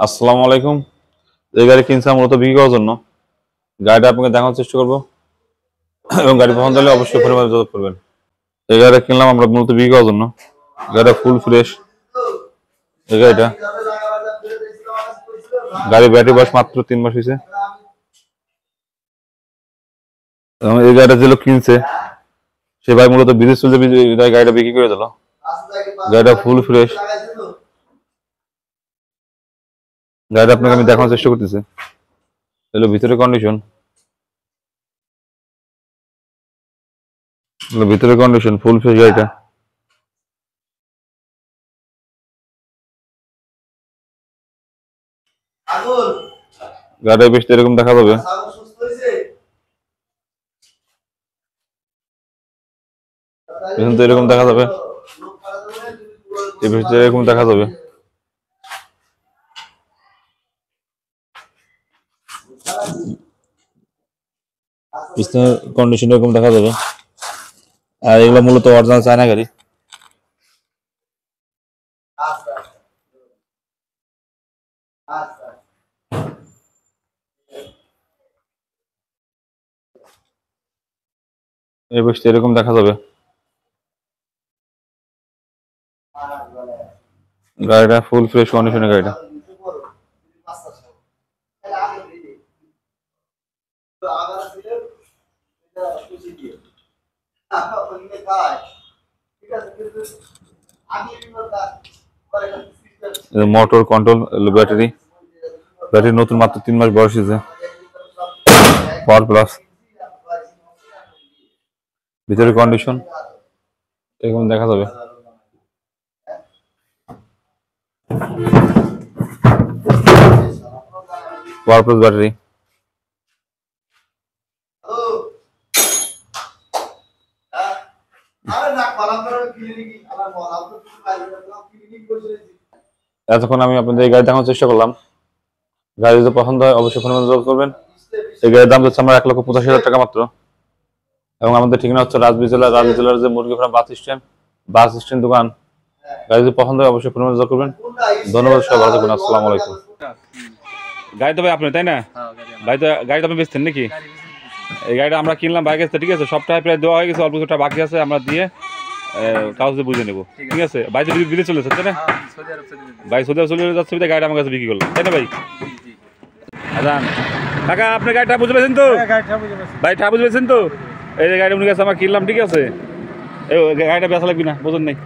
আসসালামু আলাইকুম। এই গাড়ি কিনছিলাম মূলত বিক্রি করার জন্য। গাড়িটা আপনাকে দেখানোর চেষ্টা করবো এবং গাড়ি পছন্দ হলে অবশ্যই ফোনে যোগাযোগ করবেন। এই গাড়িটা কিনলাম আমরা মূলত বিক্রি করার জন্য। গাড়িটা ফুল ফ্রেশ। এই গাড়ির ব্যাটারি বয়স মাত্র 3 মাস হয়েছে। এই গাড়িটা যে লোক কিনছে সে ভাই মূলত বিদেশ চলছে, গাড়িটা বিক্রি করে দিল। গাড়িটা ফুল ফ্রেশ। গাড়িটা আপনাকে আমি দেখানোর চেষ্টা করতেছি। এগুলো ভিতরে কন্ডিশন, ফুল ফ্রেশ গাড়িটা। গাড়িটা বেশ এরকম দেখা যাবে। এরকম দেখা যাবে, এরকম দেখা যাবে। কন্ডিশন এরকম দেখা যাবে। আর এগুলো মূলত অরিজিনাল চায়না গাড়ি। এরকম দেখা যাবে। গাড়িটা ফুল ফ্রেশ কন্ডিশনের গাড়িটা। মোটর কন্ট্রোল, ব্যাটারি নতুন, মাত্র 3 মাস বয়স হয়েছে। Power plus. ভিতরে কন্ডিশন এরকম দেখা যাবে। Power plus battery. এতক্ষণ আমি আপনাদের এই গাড়ি দেখানোর চেষ্টা করলাম। গাড়ি যদি পছন্দ হয় অবশ্যই ফোনে যোগাযোগ করবেন। এই গাড়ির দাম হচ্ছে আমরা 1,85,000 টাকা মাত্র। এবং আমাদের ঠিকানা হচ্ছে রাজবাড়ী জেলার যে মুরগি ফার্ম বাস স্ট্যান্ড দোকান। গাড়ি যদি পছন্দ হয় অবশ্যই ফোনে যোগাযোগ করবেন। ধন্যবাদ, সবাই ভালো থাকবেন। আসসালামু আলাইকুম। গাড়ি তো ভাই আপনি, তাই না? ভাই তো গাড়িটা আপনি বেচতেন নাকি? এই গাড়িটা আমরা কিনলাম বাইক আসতে, ঠিক আছে। সবটাই প্রায় দেওয়া হয়ে গেছে, অল্প কিছুটা বাকি আছে, আমরা দিয়ে কাগজে বুঝে নেবো, ঠিক আছে। ভাই তো বিদেশ চলে যাচ্ছে, তাই না? ভাই সৌদি আরব চলে যাচ্ছে, গাড়িটা আমার কাছে বিক্রি করলো, তাই না ভাই? আচ্ছা কাকা, আপনি গাড়িটা বুঝে পেয়েছেন তো? ভাই ঠা বুঝে পেয়েছেন তো? এই যে গাড়ি উনি কাছে আমরা কিনলাম, ঠিক আছে। এই গাড়িটা বেচা লাগবে না, বোঝেন নাই?